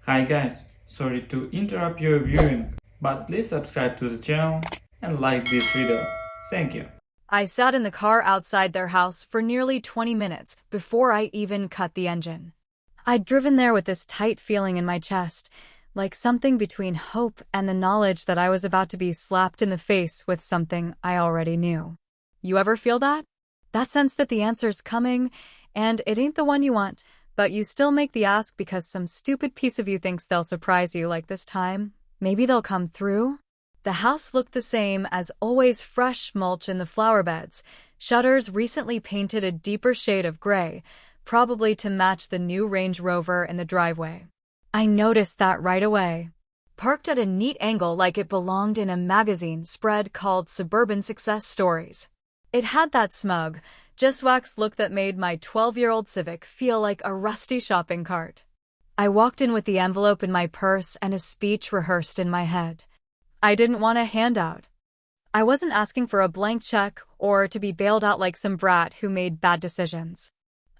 Hi guys, sorry to interrupt your viewing, but please subscribe to the channel and like this video. Thank you. I sat in the car outside their house for nearly 20 minutes before I even cut the engine. I'd driven there with this tight feeling in my chest, like something between hope and the knowledge that I was about to be slapped in the face with something I already knew. You ever feel that? That sense that the answer's coming, and it ain't the one you want, but you still make the ask because some stupid piece of you thinks they'll surprise you like this time. Maybe they'll come through? The house looked the same as always, fresh mulch in the flower beds, shutters recently painted a deeper shade of gray, probably to match the new Range Rover in the driveway. I noticed that right away. Parked at a neat angle like it belonged in a magazine spread called Suburban Success Stories. It had that smug, just wax look that made my 12-year-old Civic feel like a rusty shopping cart. I walked in with the envelope in my purse and a speech rehearsed in my head. I didn't want a handout. I wasn't asking for a blank check or to be bailed out like some brat who made bad decisions.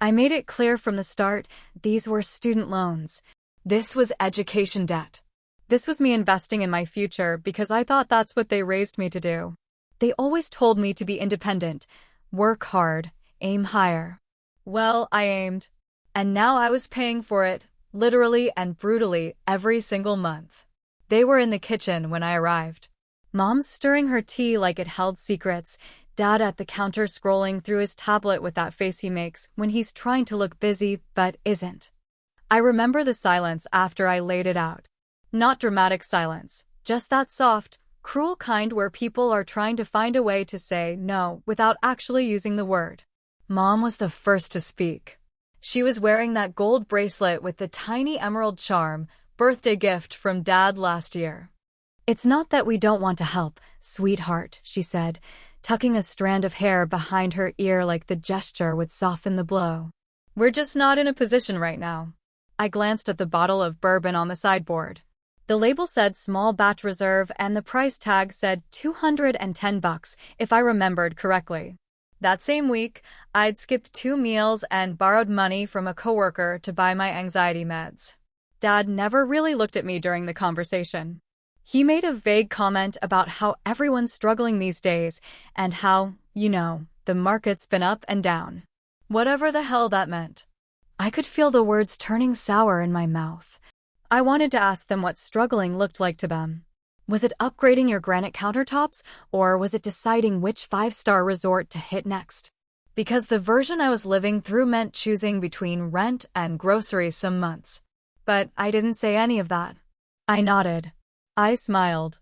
I made it clear from the start, these were student loans. This was education debt. This was me investing in my future because I thought that's what they raised me to do. They always told me to be independent, work hard, aim higher. Well, I aimed. And now I was paying for it, literally and brutally, every single month. They were in the kitchen when I arrived. Mom's stirring her tea like it held secrets, Dad at the counter scrolling through his tablet with that face he makes when he's trying to look busy but isn't. I remember the silence after I laid it out. Not dramatic silence, just that soft, cruel kind where people are trying to find a way to say no without actually using the word. Mom was the first to speak. She was wearing that gold bracelet with the tiny emerald charm, birthday gift from Dad last year. "It's not that we don't want to help, sweetheart," she said, tucking a strand of hair behind her ear like the gesture would soften the blow. "We're just not in a position right now." I glanced at the bottle of bourbon on the sideboard. The label said small batch reserve and the price tag said $210 if I remembered correctly. That same week, I'd skipped 2 meals and borrowed money from a coworker to buy my anxiety meds. Dad never really looked at me during the conversation. He made a vague comment about how everyone's struggling these days and how, the market's been up and down. Whatever the hell that meant. I could feel the words turning sour in my mouth. I wanted to ask them what struggling looked like to them. Was it upgrading your granite countertops, or was it deciding which 5-star resort to hit next? Because the version I was living through meant choosing between rent and groceries some months. But I didn't say any of that. I nodded. I smiled.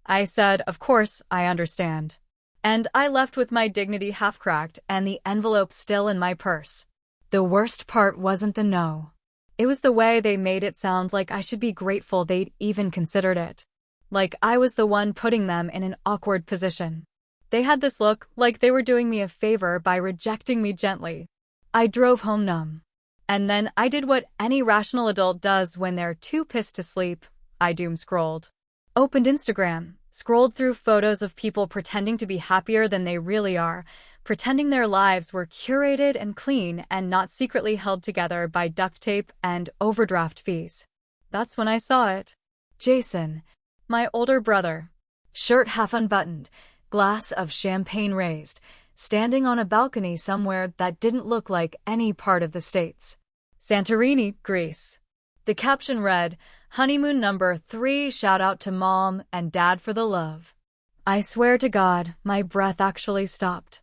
I said, "Of course, I understand." And I left with my dignity half-cracked and the envelope still in my purse. The worst part wasn't the no. It was the way they made it sound like I should be grateful they'd even considered it. Like I was the one putting them in an awkward position. They had this look like they were doing me a favor by rejecting me gently. I drove home numb. And then I did what any rational adult does when they're too pissed to sleep. I doom-scrolled. Opened Instagram, scrolled through photos of people pretending to be happier than they really are, pretending their lives were curated and clean and not secretly held together by duct tape and overdraft fees. That's when I saw it. Jason, my older brother, shirt half unbuttoned, glass of champagne raised, standing on a balcony somewhere that didn't look like any part of the States. Santorini, Greece. The caption read, "Honeymoon number 3, shout out to Mom and Dad for the love." I swear to God, my breath actually stopped.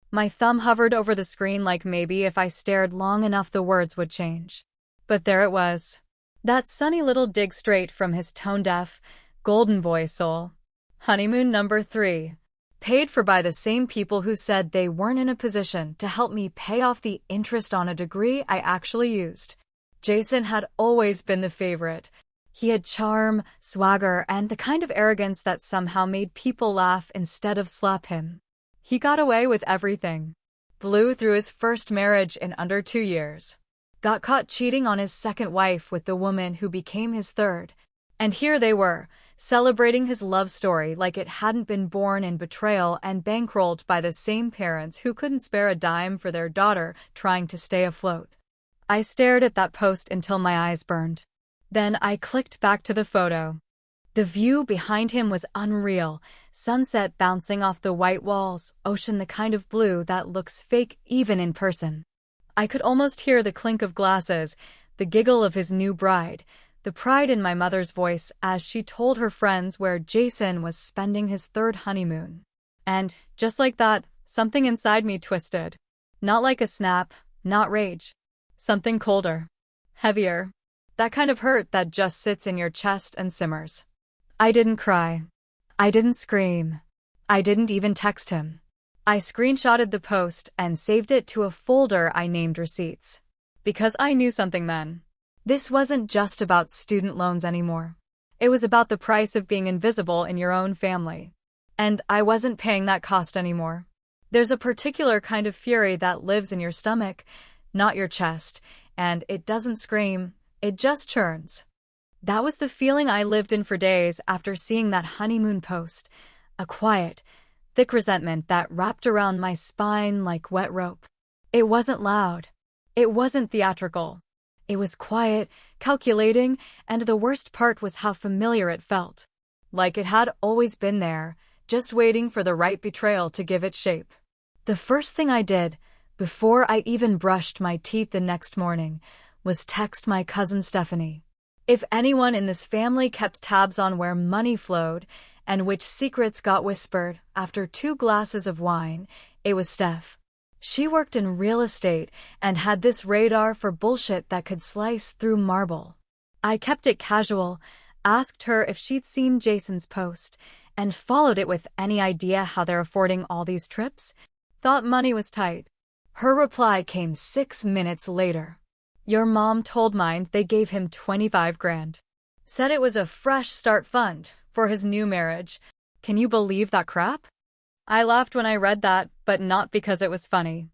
My thumb hovered over the screen like maybe if I stared long enough the words would change. But there it was. That sunny little dig straight from his tone-deaf, golden boy soul. Honeymoon number 3. Paid for by the same people who said they weren't in a position to help me pay off the interest on a degree I actually used. Jason had always been the favorite. He had charm, swagger, and the kind of arrogance that somehow made people laugh instead of slap him. He got away with everything. Blew through his first marriage in under 2 years. Got caught cheating on his second wife with the woman who became his third. And here they were, celebrating his love story like it hadn't been born in betrayal and bankrolled by the same parents who couldn't spare a dime for their daughter trying to stay afloat. I stared at that post until my eyes burned. Then I clicked back to the photo. The view behind him was unreal. Sunset bouncing off the white walls, ocean the kind of blue that looks fake even in person. I could almost hear the clink of glasses, the giggle of his new bride, the pride in my mother's voice as she told her friends where Jason was spending his third honeymoon. And, just like that, something inside me twisted. Not like a snap, not rage. Something colder. Heavier. That kind of hurt that just sits in your chest and simmers. I didn't cry. I didn't scream. I didn't even text him. I screenshotted the post and saved it to a folder I named Receipts. Because I knew something then. This wasn't just about student loans anymore. It was about the price of being invisible in your own family. And I wasn't paying that cost anymore. There's a particular kind of fury that lives in your stomach, not your chest, and it doesn't scream, it just churns. That was the feeling I lived in for days after seeing that honeymoon post. A quiet, thick resentment that wrapped around my spine like wet rope. It wasn't loud. It wasn't theatrical. It was quiet, calculating, and the worst part was how familiar it felt. Like it had always been there, just waiting for the right betrayal to give it shape. The first thing I did, before I even brushed my teeth the next morning, was text my cousin Stephanie. If anyone in this family kept tabs on where money flowed and which secrets got whispered after 2 glasses of wine, it was Steph. She worked in real estate and had this radar for bullshit that could slice through marble. I kept it casual, asked her if she'd seen Jason's post, and followed it with any idea how they're affording all these trips. Thought money was tight. Her reply came 6 minutes later. Your mom told mine they gave him 25 grand. Said it was a fresh start fund for his new marriage. Can you believe that crap? I laughed when I read that, but not because it was funny.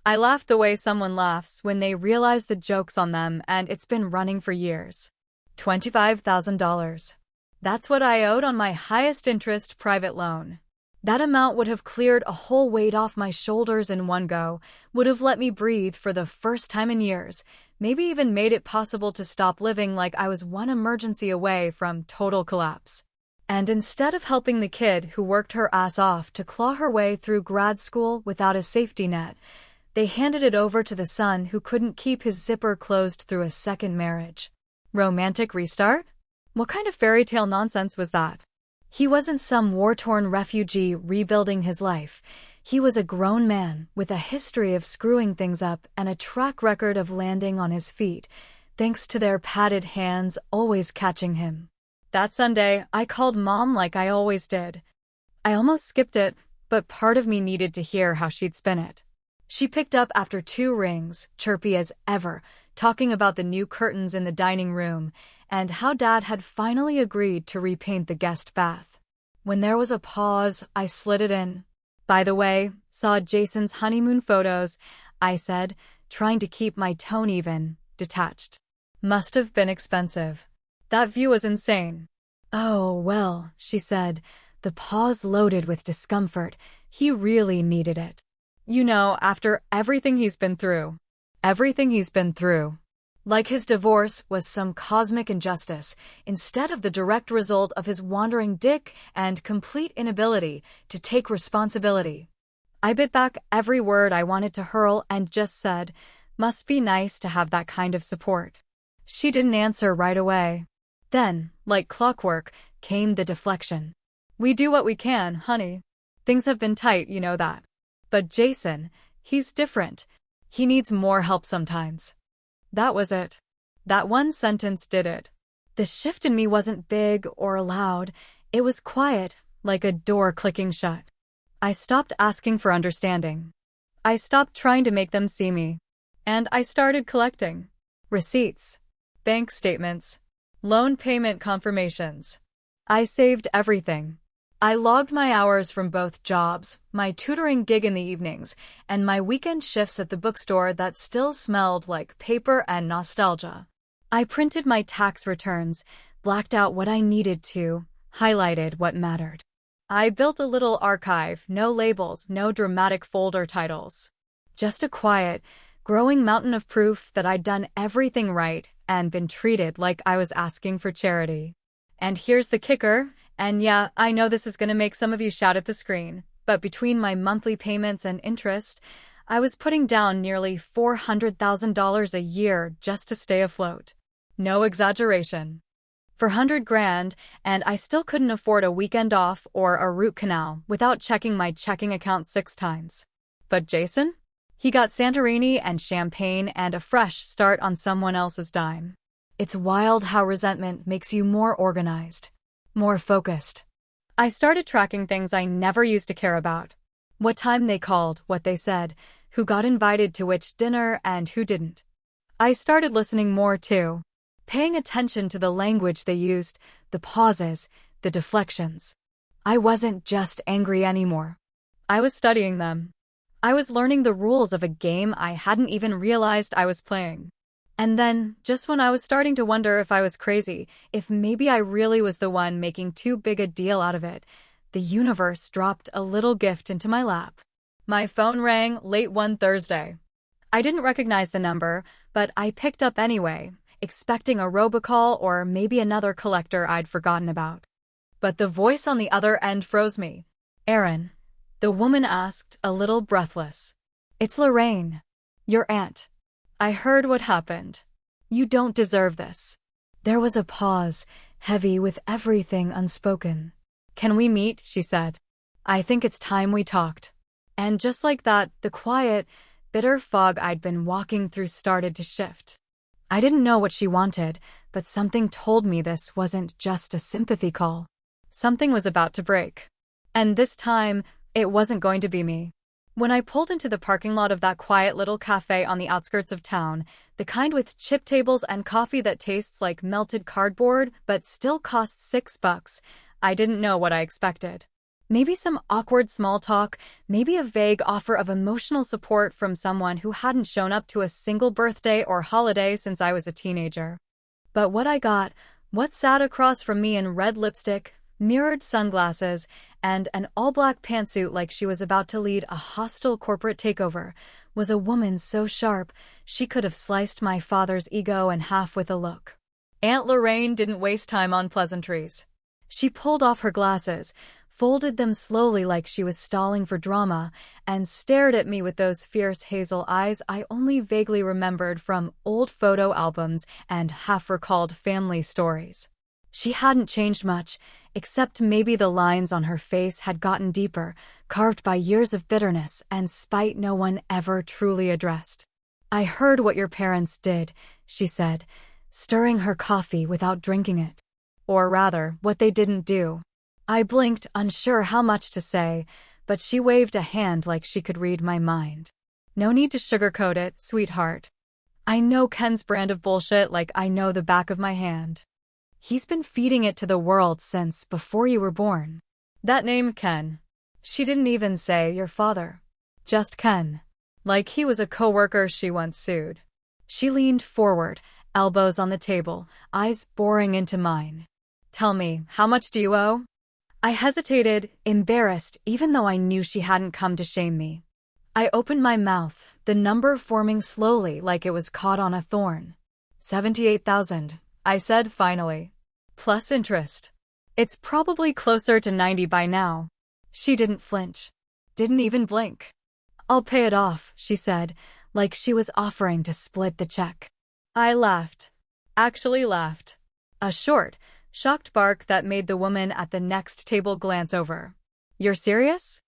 I laughed the way someone laughs when they realize the joke's on them and it's been running for years. $25,000. That's what I owed on my highest interest private loan. That amount would have cleared a whole weight off my shoulders in one go, would have let me breathe for the first time in years, maybe even made it possible to stop living like I was one emergency away from total collapse. And instead of helping the kid who worked her ass off to claw her way through grad school without a safety net, they handed it over to the son who couldn't keep his zipper closed through a second marriage. Romantic restart? What kind of fairy tale nonsense was that? He wasn't some war-torn refugee rebuilding his life. He was a grown man with a history of screwing things up and a track record of landing on his feet, thanks to their padded hands always catching him. That Sunday, I called Mom like I always did. I almost skipped it, but part of me needed to hear how she'd spin it. She picked up after 2 rings, chirpy as ever, talking about the new curtains in the dining room and how Dad had finally agreed to repaint the guest bath. When there was a pause, I slid it in. By the way, saw Jason's honeymoon photos, I said, trying to keep my tone even, detached. Must have been expensive. That view was insane. Oh, well, she said, the pause loaded with discomfort. He really needed it. You know, after everything he's been through. Everything he's been through. Like his divorce was some cosmic injustice, instead of the direct result of his wandering dick and complete inability to take responsibility. I bit back every word I wanted to hurl and just said, must be nice to have that kind of support. She didn't answer right away. Then, like clockwork, came the deflection. We do what we can, honey. Things have been tight, you know that. But Jason, he's different. He needs more help sometimes. That was it. That one sentence did it. The shift in me wasn't big or loud. It was quiet, like a door clicking shut. I stopped asking for understanding. I stopped trying to make them see me. And I started collecting. Receipts. Bank statements. Loan payment confirmations. I saved everything. I logged my hours from both jobs, my tutoring gig in the evenings, and my weekend shifts at the bookstore that still smelled like paper and nostalgia. I printed my tax returns, blacked out what I needed to, highlighted what mattered. I built a little archive, no labels, no dramatic folder titles. Just a quiet, growing mountain of proof that I'd done everything right and been treated like I was asking for charity. And here's the kicker, and yeah, I know this is gonna make some of you shout at the screen, but between my monthly payments and interest, I was putting down nearly $400,000 a year just to stay afloat. No exaggeration. For 100 grand, and I still couldn't afford a weekend off or a root canal without checking my checking account 6 times. But Jason? He got Santorini and champagne and a fresh start on someone else's dime. It's wild how resentment makes you more organized, more focused. I started tracking things I never used to care about. What time they called, what they said, who got invited to which dinner and who didn't. I started listening more too, paying attention to the language they used, the pauses, the deflections. I wasn't just angry anymore. I was studying them. I was learning the rules of a game I hadn't even realized I was playing. And then, just when I was starting to wonder if I was crazy, if maybe I really was the one making too big a deal out of it, the universe dropped a little gift into my lap. My phone rang late one Thursday. I didn't recognize the number, but I picked up anyway, expecting a robocall or maybe another collector I'd forgotten about. But the voice on the other end froze me. "Aaron," the woman asked, a little breathless. "It's Lorraine, your aunt. I heard what happened. You don't deserve this." There was a pause, heavy with everything unspoken. "Can we meet?" she said. "I think it's time we talked." And just like that, the quiet, bitter fog I'd been walking through started to shift. I didn't know what she wanted, but something told me this wasn't just a sympathy call. Something was about to break. And this time, it wasn't going to be me. When I pulled into the parking lot of that quiet little cafe on the outskirts of town, the kind with chip tables and coffee that tastes like melted cardboard but still costs $6, I didn't know what I expected. Maybe some awkward small talk, maybe a vague offer of emotional support from someone who hadn't shown up to a single birthday or holiday since I was a teenager. But what I got, what sat across from me in red lipstick, mirrored sunglasses, and an all-black pantsuit like she was about to lead a hostile corporate takeover, was a woman so sharp she could have sliced my father's ego in half with a look. Aunt Lorraine didn't waste time on pleasantries. She pulled off her glasses, folded them slowly like she was stalling for drama, and stared at me with those fierce hazel eyes I only vaguely remembered from old photo albums and half-recalled family stories. She hadn't changed much, except maybe the lines on her face had gotten deeper, carved by years of bitterness and spite no one ever truly addressed. "I heard what your parents did," she said, stirring her coffee without drinking it. Or rather, what they didn't do. I blinked, unsure how much to say, but she waved a hand like she could read my mind. "No need to sugarcoat it, sweetheart. I know Ken's brand of bullshit like I know the back of my hand. He's been feeding it to the world since before you were born." That name, Ken. She didn't even say your father. Just Ken. Like he was a coworker she once sued. She leaned forward, elbows on the table, eyes boring into mine. "Tell me, how much do you owe?" I hesitated, embarrassed, even though I knew she hadn't come to shame me. I opened my mouth, the number forming slowly like it was caught on a thorn. 78,000, I said finally. Plus interest. It's probably closer to 90 by now. She didn't flinch. Didn't even blink. "I'll pay it off," she said, like she was offering to split the check. I laughed. Actually laughed. A short, shocked bark that made the woman at the next table glance over. "You're serious?"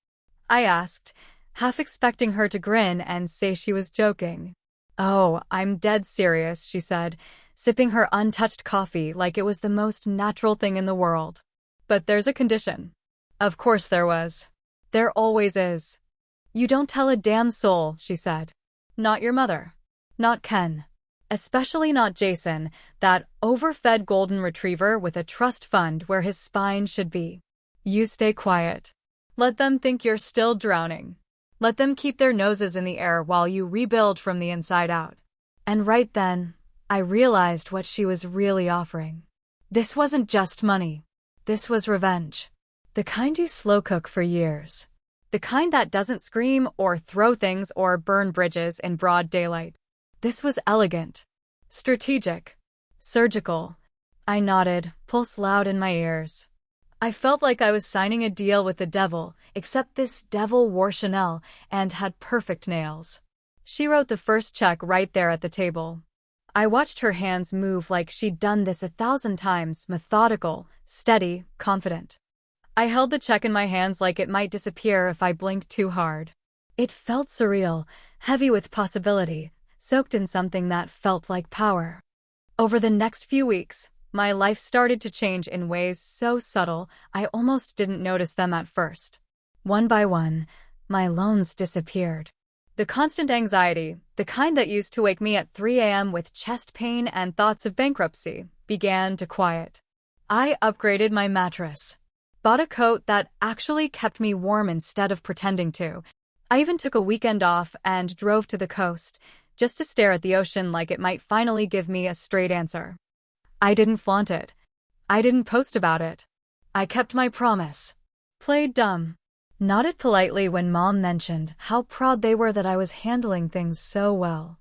I asked, half expecting her to grin and say she was joking. "Oh, I'm dead serious," she said, sipping her untouched coffee like it was the most natural thing in the world. "But there's a condition." Of course there was. There always is. "You don't tell a damn soul," she said. "Not your mother. Not Ken. Especially not Jason, that overfed golden retriever with a trust fund where his spine should be. You stay quiet. Let them think you're still drowning. Let them keep their noses in the air while you rebuild from the inside out." And right then, I realized what she was really offering. This wasn't just money. This was revenge. The kind you slow cook for years. The kind that doesn't scream or throw things or burn bridges in broad daylight. This was elegant. Strategic. Surgical. I nodded, pulse loud in my ears. I felt like I was signing a deal with the devil, except this devil wore Chanel and had perfect nails. She wrote the first check right there at the table. I watched her hands move like she'd done this 1,000 times, methodical, steady, confident. I held the check in my hands like it might disappear if I blinked too hard. It felt surreal, heavy with possibility, soaked in something that felt like power. Over the next few weeks, my life started to change in ways so subtle I almost didn't notice them at first. One by one, my loans disappeared. The constant anxiety, the kind that used to wake me at 3 a.m. with chest pain and thoughts of bankruptcy, began to quiet. I upgraded my mattress. Bought a coat that actually kept me warm instead of pretending to. I even took a weekend off and drove to the coast, just to stare at the ocean like it might finally give me a straight answer. I didn't flaunt it. I didn't post about it. I kept my promise. Played dumb. Nodded politely when Mom mentioned how proud they were that I was handling things so well.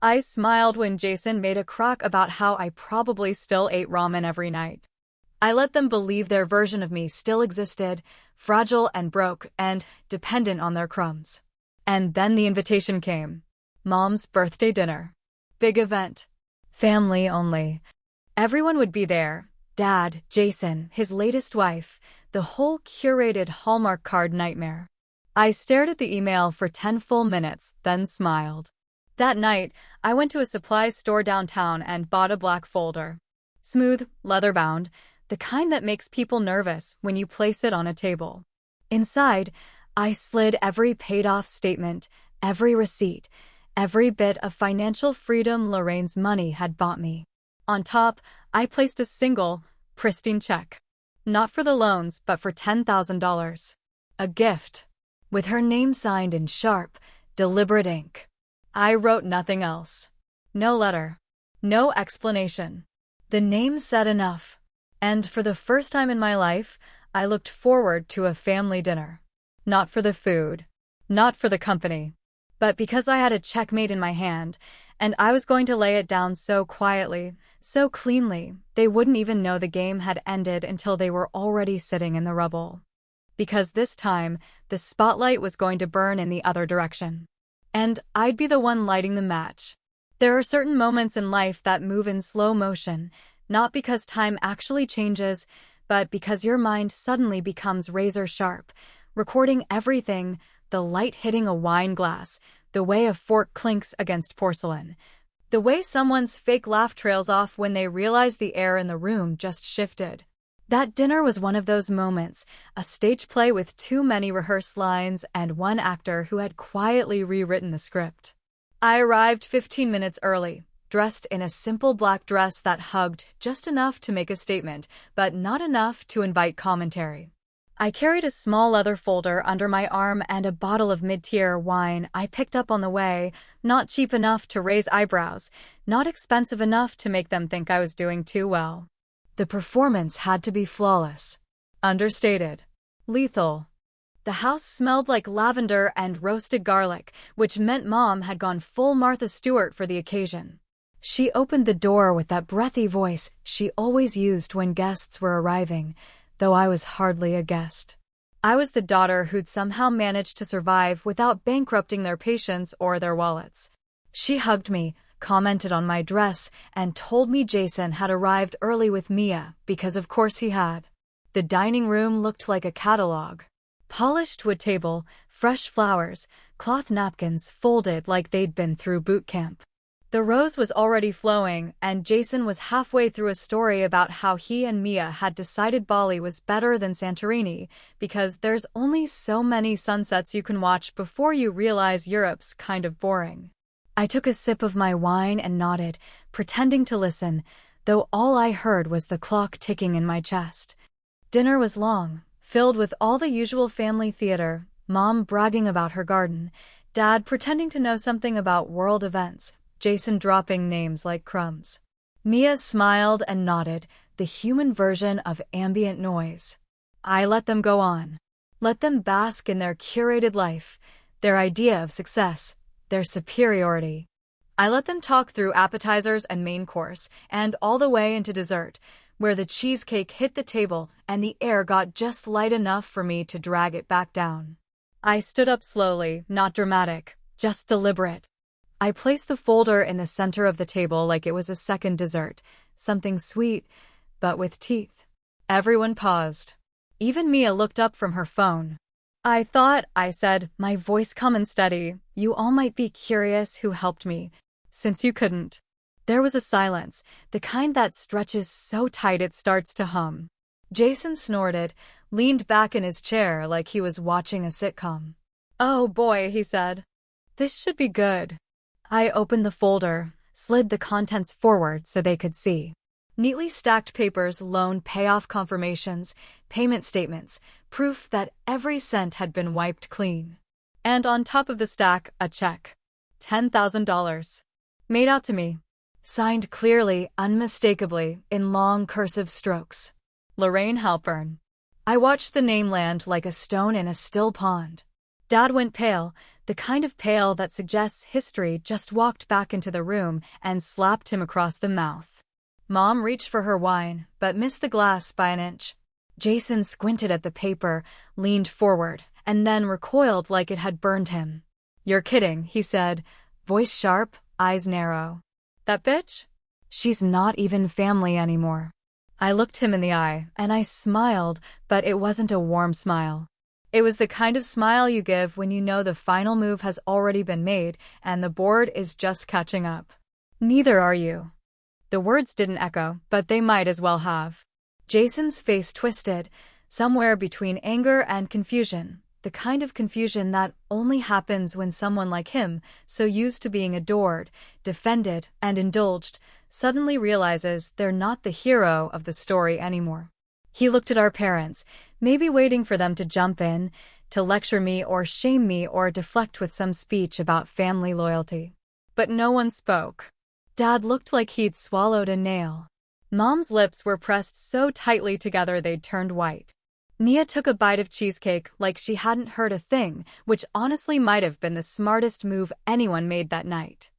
I smiled when Jason made a crock about how I probably still ate ramen every night. I let them believe their version of me still existed, fragile and broke and dependent on their crumbs. And then the invitation came. Mom's birthday dinner. Big event. Family only. Everyone would be there. Dad, Jason, his latest wife, the whole curated Hallmark card nightmare. I stared at the email for 10 full minutes, then smiled. That night, I went to a supplies store downtown and bought a black folder. Smooth, leather-bound, the kind that makes people nervous when you place it on a table. Inside, I slid every paid-off statement, every receipt, every bit of financial freedom Lorraine's money had bought me. On top, I placed a single, pristine check. Not for the loans, but for $10,000. A gift. With her name signed in sharp, deliberate ink. I wrote nothing else. No letter. No explanation. The name said enough. And for the first time in my life, I looked forward to a family dinner. Not for the food. Not for the company. But because I had a checkmate in my hand, and I was going to lay it down so quietly, so cleanly, they wouldn't even know the game had ended until they were already sitting in the rubble. Because this time, the spotlight was going to burn in the other direction. And I'd be the one lighting the match. There are certain moments in life that move in slow motion, not because time actually changes, but because your mind suddenly becomes razor sharp, recording everything, the light hitting a wine glass, the way a fork clinks against porcelain, the way someone's fake laugh trails off when they realize the air in the room just shifted. That dinner was one of those moments, a stage play with too many rehearsed lines and one actor who had quietly rewritten the script. I arrived 15 minutes early, dressed in a simple black dress that hugged just enough to make a statement, but not enough to invite commentary. I carried a small leather folder under my arm and a bottle of mid-tier wine I picked up on the way, not cheap enough to raise eyebrows, not expensive enough to make them think I was doing too well. The performance had to be flawless. Understated. Lethal. The house smelled like lavender and roasted garlic, which meant Mom had gone full Martha Stewart for the occasion. She opened the door with that breathy voice she always used when guests were arriving, though I was hardly a guest. I was the daughter who'd somehow managed to survive without bankrupting their patients or their wallets. She hugged me, commented on my dress, and told me Jason had arrived early with Mia, because of course he had. The dining room looked like a catalog. Polished wood table, fresh flowers, cloth napkins folded like they'd been through boot camp. The rose was already flowing, and Jason was halfway through a story about how he and Mia had decided Bali was better than Santorini, because there's only so many sunsets you can watch before you realize Europe's kind of boring. I took a sip of my wine and nodded, pretending to listen, though all I heard was the clock ticking in my chest. Dinner was long, filled with all the usual family theater, Mom bragging about her garden, Dad pretending to know something about world events, Jason dropping names like crumbs. Mia smiled and nodded, the human version of ambient noise. I let them go on. Let them bask in their curated life, their idea of success, their superiority. I let them talk through appetizers and main course, and all the way into dessert, where the cheesecake hit the table and the air got just light enough for me to drag it back down. I stood up slowly, not dramatic, just deliberate. I placed the folder in the center of the table like it was a second dessert, something sweet, but with teeth. Everyone paused. Even Mia looked up from her phone. I said, my voice calm and steady, you all might be curious who helped me, since you couldn't. There was a silence, the kind that stretches so tight it starts to hum. Jason snorted, leaned back in his chair like he was watching a sitcom. Oh boy, he said. This should be good. I opened the folder, slid the contents forward so they could see. Neatly stacked papers, loan payoff confirmations, payment statements, proof that every cent had been wiped clean. And on top of the stack, a check. $10,000. Made out to me. Signed clearly, unmistakably, in long cursive strokes. Lorraine Halpern. I watched the name land like a stone in a still pond. Dad went pale, the kind of pale that suggests history just walked back into the room and slapped him across the mouth. Mom reached for her wine, but missed the glass by an inch. Jason squinted at the paper, leaned forward, and then recoiled like it had burned him. You're kidding, he said, voice sharp, eyes narrow. That bitch? She's not even family anymore. I looked him in the eye, and I smiled, but it wasn't a warm smile. It was the kind of smile you give when you know the final move has already been made and the board is just catching up. Neither are you. The words didn't echo, but they might as well have. Jason's face twisted, somewhere between anger and confusion, the kind of confusion that only happens when someone like him, so used to being adored, defended, and indulged, suddenly realizes they're not the hero of the story anymore. He looked at our parents, maybe waiting for them to jump in, to lecture me or shame me or deflect with some speech about family loyalty. But no one spoke. Dad looked like he'd swallowed a nail. Mom's lips were pressed so tightly together they'd turned white. Mia took a bite of cheesecake like she hadn't heard a thing, which honestly might have been the smartest move anyone made that night.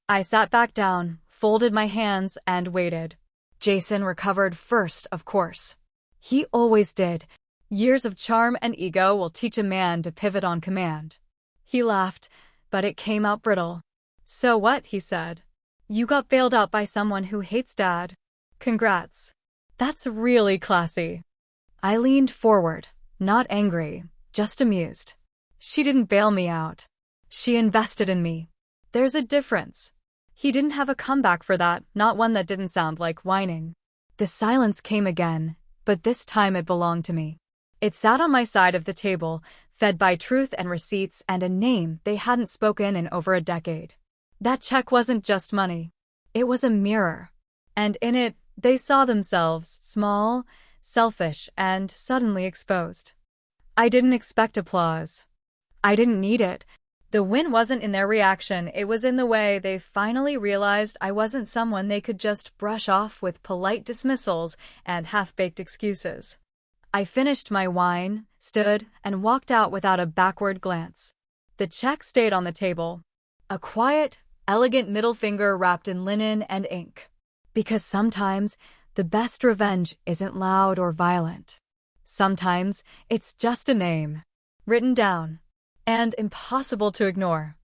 I sat back down, folded my hands, and waited. Jason recovered first, of course. He always did. Years of charm and ego will teach a man to pivot on command. He laughed, but it came out brittle. So what, he said. You got bailed out by someone who hates Dad. Congrats. That's really classy. I leaned forward, not angry, just amused. She didn't bail me out. She invested in me. There's a difference. He didn't have a comeback for that, not one that didn't sound like whining. The silence came again, but this time it belonged to me. It sat on my side of the table, fed by truth and receipts and a name they hadn't spoken in over a decade. That check wasn't just money. It was a mirror. And in it, they saw themselves, small, selfish, and suddenly exposed. I didn't expect applause. I didn't need it. The win wasn't in their reaction, it was in the way they finally realized I wasn't someone they could just brush off with polite dismissals and half-baked excuses. I finished my wine, stood, and walked out without a backward glance. The check stayed on the table. A quiet, elegant middle finger wrapped in linen and ink. Because sometimes, the best revenge isn't loud or violent. Sometimes, it's just a name. Written down. And impossible to ignore.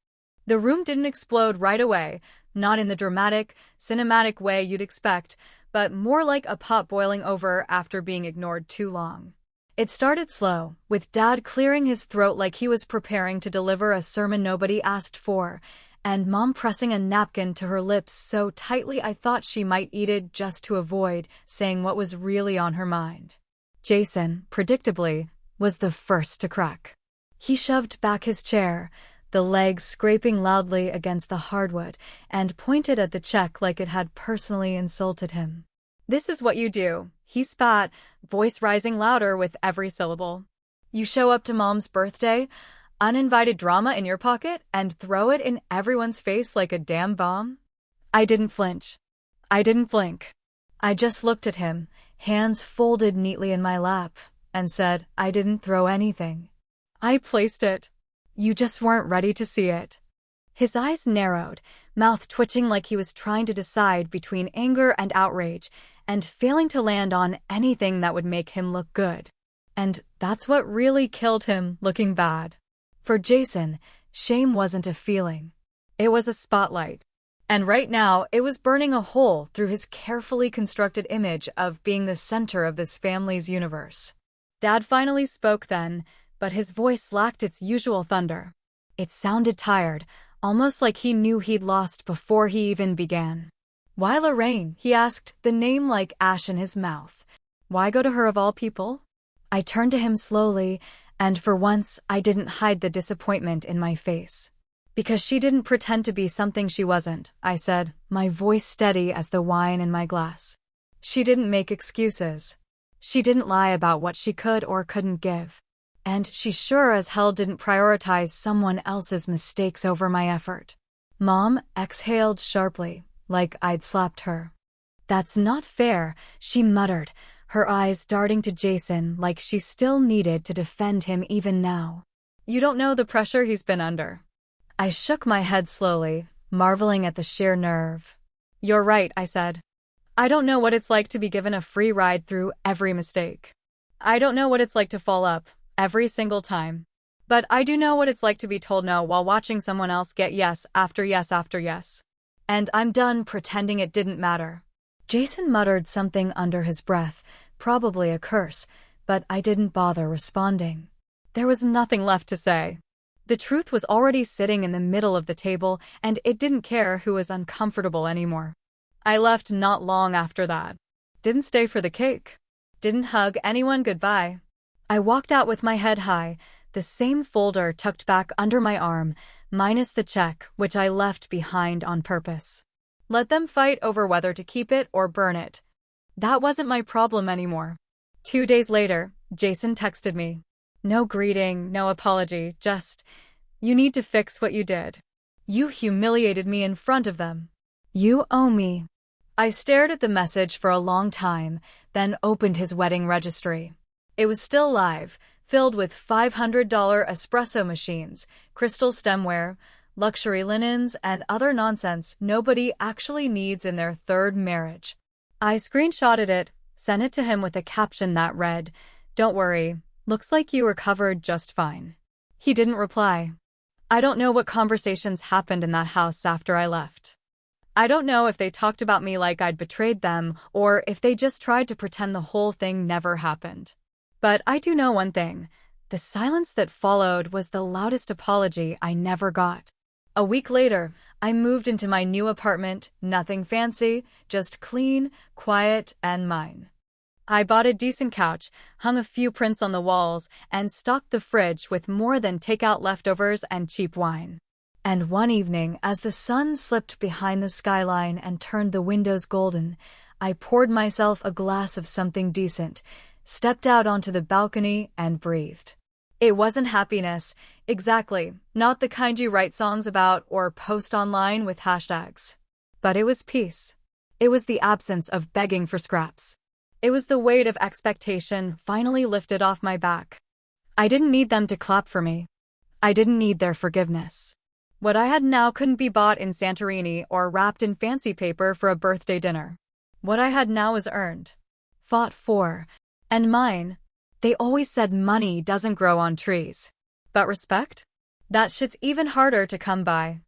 The room didn't explode right away, not in the dramatic, cinematic way you'd expect, but more like a pot boiling over after being ignored too long. It started slow, with Dad clearing his throat like he was preparing to deliver a sermon nobody asked for, and Mom pressing a napkin to her lips so tightly I thought she might eat it just to avoid saying what was really on her mind. Jason, predictably, was the first to crack. He shoved back his chair, the legs scraping loudly against the hardwood, and pointed at the check like it had personally insulted him. This is what you do, he spat, voice rising louder with every syllable. You show up to Mom's birthday, uninvited drama in your pocket, and throw it in everyone's face like a damn bomb? I didn't flinch. I didn't blink. I just looked at him, hands folded neatly in my lap, and said, I didn't throw anything. I placed it. You just weren't ready to see it. His eyes narrowed, mouth twitching like he was trying to decide between anger and outrage, and failing to land on anything that would make him look good. And that's what really killed him, looking bad. For Jason, shame wasn't a feeling. It was a spotlight. And right now, it was burning a hole through his carefully constructed image of being the center of this family's universe. Dad finally spoke then, but his voice lacked its usual thunder. It sounded tired, almost like he knew he'd lost before he even began. "Why Lorraine?" he asked, the name like ash in his mouth. "Why go to her of all people?" I turned to him slowly, and for once I didn't hide the disappointment in my face. "Because she didn't pretend to be something she wasn't," I said, my voice steady as the wine in my glass. "She didn't make excuses. She didn't lie about what she could or couldn't give. And she sure as hell didn't prioritize someone else's mistakes over my effort." Mom exhaled sharply, like I'd slapped her. "That's not fair," she muttered, her eyes darting to Jason like she still needed to defend him even now. "You don't know the pressure he's been under." I shook my head slowly, marveling at the sheer nerve. "You're right," I said. "I don't know what it's like to be given a free ride through every mistake. I don't know what it's like to fall up every single time. But I do know what it's like to be told no while watching someone else get yes after yes after yes. And I'm done pretending it didn't matter." Jason muttered something under his breath, probably a curse, but I didn't bother responding. There was nothing left to say. The truth was already sitting in the middle of the table, and it didn't care who was uncomfortable anymore. I left not long after that. Didn't stay for the cake. Didn't hug anyone goodbye. I walked out with my head high, the same folder tucked back under my arm, minus the check, which I left behind on purpose. Let them fight over whether to keep it or burn it. That wasn't my problem anymore. 2 days later, Jason texted me. No greeting, no apology, just, "You need to fix what you did. You humiliated me in front of them. You owe me." I stared at the message for a long time, then opened his wedding registry. It was still live, filled with $500 espresso machines, crystal stemware, luxury linens, and other nonsense nobody actually needs in their third marriage. I screenshotted it, sent it to him with a caption that read, "Don't worry. Looks like you recovered just fine." He didn't reply. I don't know what conversations happened in that house after I left. I don't know if they talked about me like I'd betrayed them, or if they just tried to pretend the whole thing never happened. But I do know one thing. The silence that followed was the loudest apology I never got. A week later, I moved into my new apartment, nothing fancy, just clean, quiet, and mine. I bought a decent couch, hung a few prints on the walls, and stocked the fridge with more than takeout leftovers and cheap wine. And one evening, as the sun slipped behind the skyline and turned the windows golden, I poured myself a glass of something decent, stepped out onto the balcony, and breathed. It wasn't happiness, exactly, not the kind you write songs about or post online with hashtags. But it was peace. It was the absence of begging for scraps. It was the weight of expectation finally lifted off my back. I didn't need them to clap for me. I didn't need their forgiveness. What I had now couldn't be bought in Santorini or wrapped in fancy paper for a birthday dinner. What I had now was earned, fought for, and mine. They always said money doesn't grow on trees. But respect? That shit's even harder to come by.